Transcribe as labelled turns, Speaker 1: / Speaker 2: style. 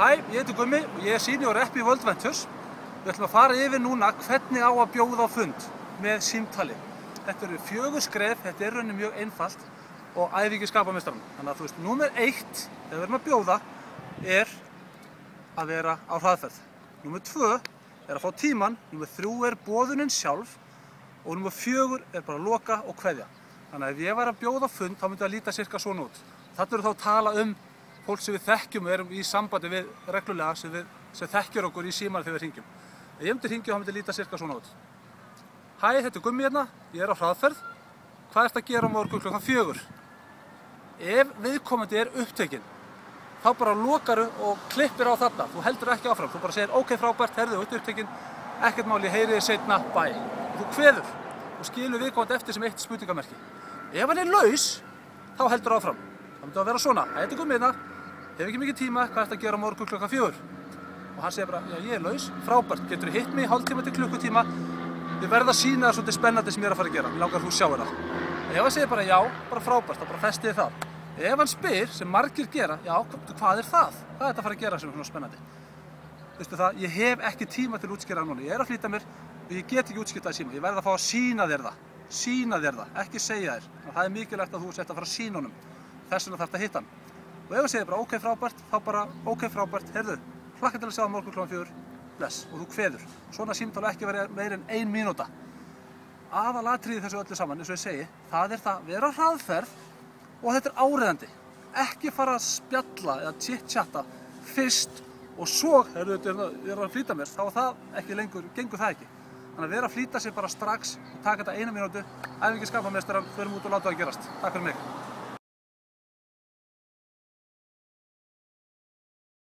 Speaker 1: Hæ, ég heiti Gummi og ég er senior rep í World Ventures. Við ætlum að fara yfir núna hvernig á að bjóða á fund með símtali. Þetta eru 4 skref, þetta er rauninni mjög einfalt og æfingi skapameistarann. Þannig að þú veist, númer 1, þegar við erum að bjóða, er að vera á hraðferð. Númer 2 er að fá tíman, númer 3 er boðunin sjálf og númer 4 er bara að loka og kveðja. Þannig að ef ég væri að bjóða á fund, þá myndi það líta cirka svona út. Þarna eru þá að tala um fólk sem við þekkjum og erum í sambandi við reglulega sem þekkjur okkur í símann þegar við hringjum. Ef ég myndi hringja þá myndi líta cirka svona út. Hæ, þetta er Gummi hérna, ég er á hraðferð. Hvað ertu að gera á morgun klukkan 4? Ef viðkomandi er upptekinn, þá bara lokaru og klippir á þarna. Þú heldur ekki áfram, þú bara segir ok, frábært, herðu, upptekinn, ekkert mál, ég heyri þig seinna, bye. Og þú kveður og skilur viðkomandi eftir sem eitt spurningamerki. Ef hann er laus, þá heldur áfram. Það myndi að vera svona, þetta er Gummi hérna, hef ekki mikið tíma, hvað ertu að gera á morgun klukkan 4? Og hann segir bara, já ég er laus, frábært, getur hitt mig hálftíma til klukkutíma, ég verð að sýna það svolítið spennandi sem ég er að fara að gera, mér langar þú sjáir það. Ef hann segir bara já, bara frábært, þá bara festið það. Ef hann spyr, sem margir gera, já, hvað er það? Hvað er þetta að fara að gera sem er svona spennandi? Veistu það, ég hef ekki tíma til að útskýra núna, ég er að flýta mér og ég get ekki útskýrt það í síma, ég verð að fá að sýna þér það. Sýna þér það, ekki segja þér. Það er mikilvægt að þú sért að fara að sýna honum. Þess vegna þarftu að hitta hann. Og ef þú segir bara ok frábært, þá bara ok frábært, heyrðu, hlakka til að sjá á morgun klukkan 4, bless, og þú kveður. Svona símtal ekki verið meir en 1 mínúta. Aðalatriði þessu öllu saman, eins og ég segi, það er það vera á hraðferð og þetta er áreiðandi. Ekki fara að spjalla eða chit-chatta fyrst og svo, heyrðu, ég er að flýta mér, þá það ekki lengur, gengur það ekki. Þannig að vera að flýta sig bara strax og taka þetta 1 mínútu, æfingi skapameistarann, förum út og láta það gerast. Takk fyrir mig.